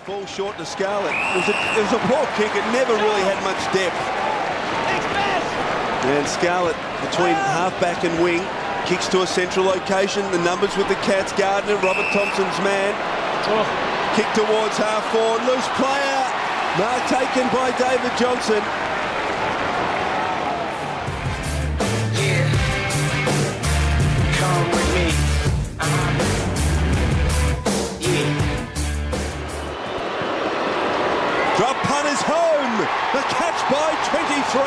Falls short to Scarlett. It was a poor kick. It never really had much depth. And Scarlett between half-back and wing. Kicks to a central location. The numbers with the Cats. Gardner, Robert Thompson's man. Kick towards half-forward. Loose player. Mark taken by David Johnson. Yeah. Come with me. Yeah. Drop punt is home. The catch by 23.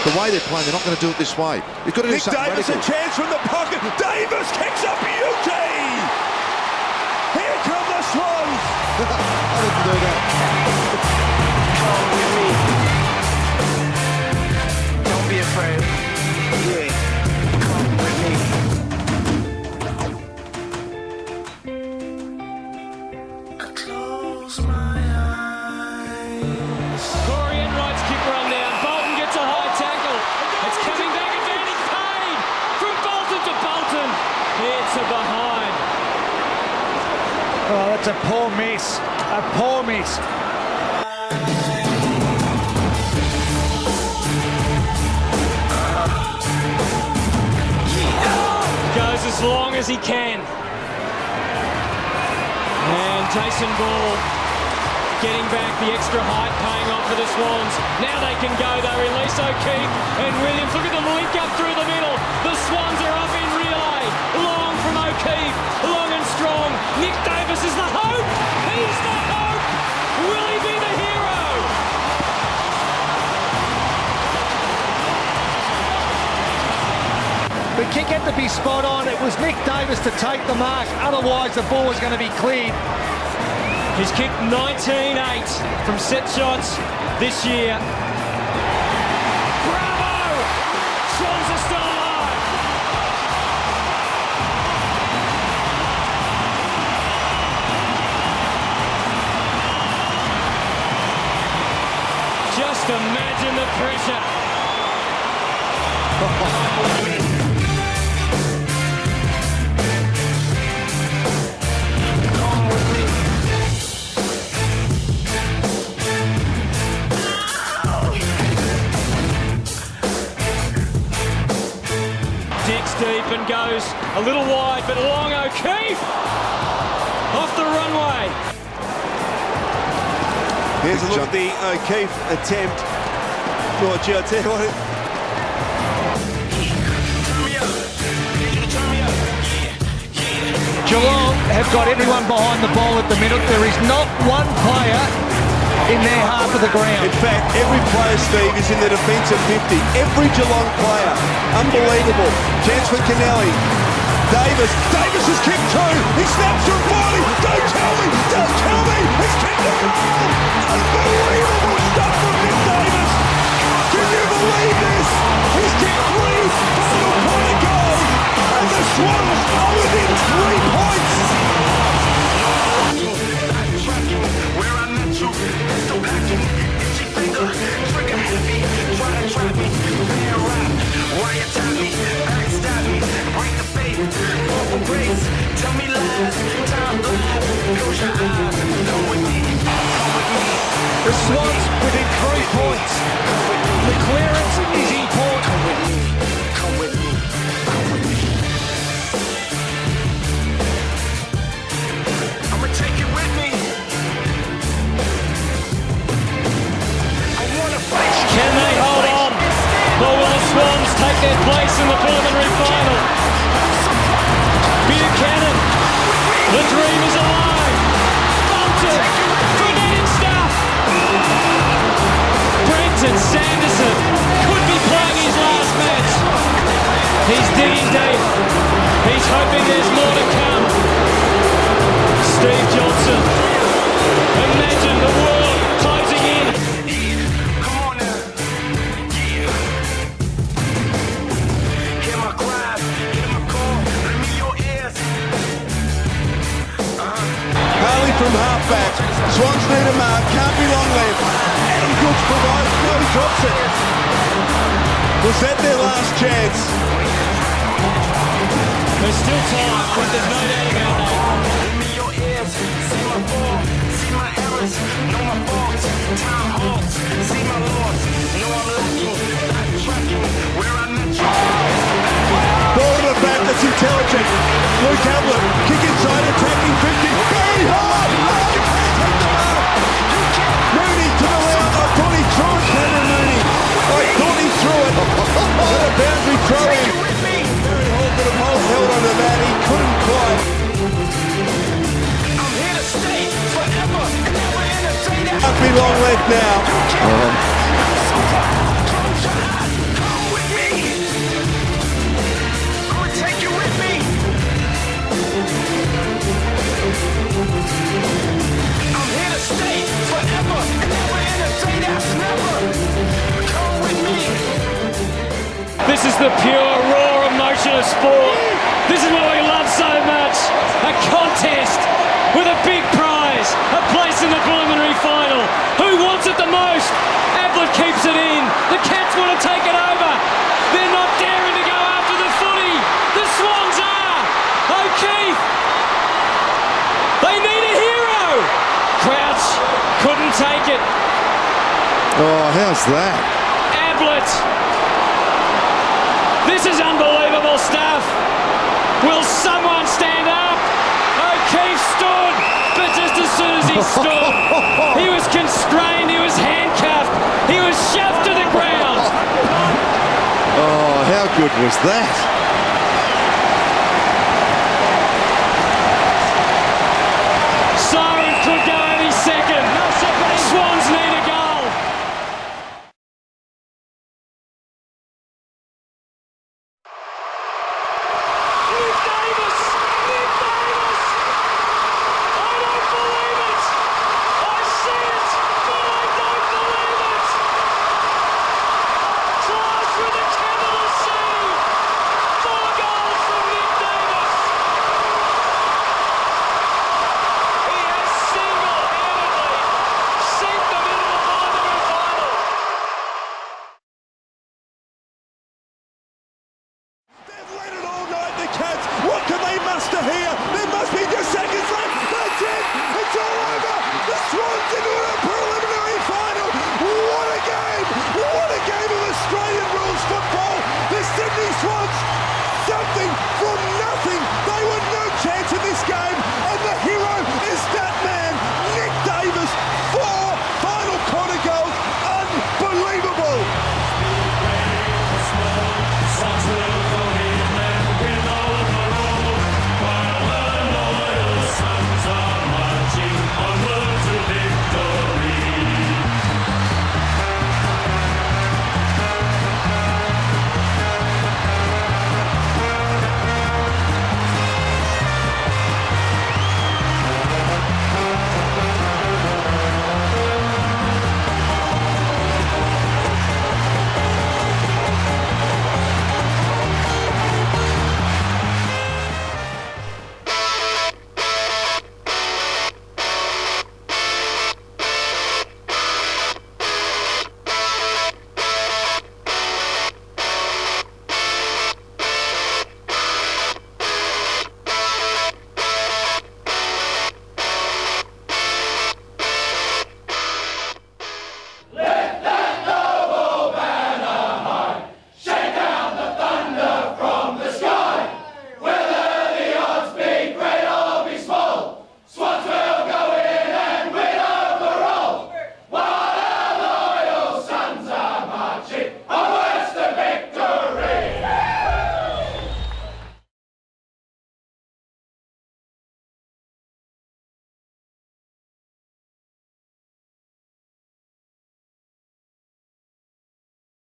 The way they're playing, they're not going to do it this way. You've got to do Nick something Davis, radical. a chance from the pocket. Davis kicks a beauty. Here come the Swans. I didn't do that. Come with me. Don't be afraid. Yeah. Come with me. I close my eyes. Corey Enright's kick run down. Bolton gets a high tackle. It's coming back. Advantage paid from Bolton to Bolton. It's a behind. Oh, that's a poor miss. A poor miss. Goes as long as he can. And Jason Ball getting back the extra height, paying off for the Swans. Now they can go. They release O'Keefe and Williams. Look at them link up through the middle. The Swans are up in relay. Long from O'Keefe. Long and strong. Nick Davis is the hope. He's the hope. Will he be the hero? The kick had to be spot on. It was Nick Davis to take the mark. Otherwise, the ball was going to be cleared. He's kicked 19-8 from set shots this year. Bravo! Swans are still alive. Just imagine the pressure. Digs deep and goes a little wide, but along O'Keefe off the runway. Here's a look at the O'Keefe attempt. Oh, gee, I tell you what. Geelong have got everyone behind the ball at the minute. There is not one player in their half of the ground. In fact, every player, Steve, is in the defensive 50. Every Geelong player. Unbelievable. Chance for Kennelly. Davis has kicked two. He snaps from 40. Don't tell me. He's kicked a goal. Unbelievable stuff from Nick Davis. Can you believe this? He's kicked three. Final point of goal. And the Swans are within 3 points. The Swans within 3 points. The clearance is important. Come with me. I'ma take it with me. I wanna fight you. Can they hold on? Or will the Swans take their place in the preliminary final? Buchanan, the dream is alive. Bolton, good stuff. Swans need a mark, can't be long left. Adam Goods provides, no, he drops it. Was that their last chance? There's still time, but there's no doubt about that. Give me your ears, see my fall, see my errors, know my faults, time halts, see my loss, know I'm lacking, backtracking, where I met you. Ball to the back, that's intelligent. Luke Ablett, kick inside, attacking 50. Very hard! Mooney to the left. I thought he threw it, Cameron Mooney. I thought he threw it. What a boundary throw in. Very Hall got a pole held onto that. He couldn't quite. I'm here to stay forever, never entertain it. Can't be long left now. Come with me. I'ma take you with me. I'm here to stay forever, never entertain it. Never. Come with me. This is the pure, raw emotion of sport. This is what we love so much. A contest with a big prize, a place in the preliminary final. Who wants it the most? Ablett keeps it in. The Cats want to take it over. They're not daring to go after the footy. The Swans are. O'Keefe. They need a hero. Crouch couldn't take it. Oh, how's that? Ablett. This is unbelievable stuff. Will someone stand up? O'Keefe stood, but just as soon as he stood, he was constrained, he was handcuffed, he was shoved to the ground. Oh, how good was that?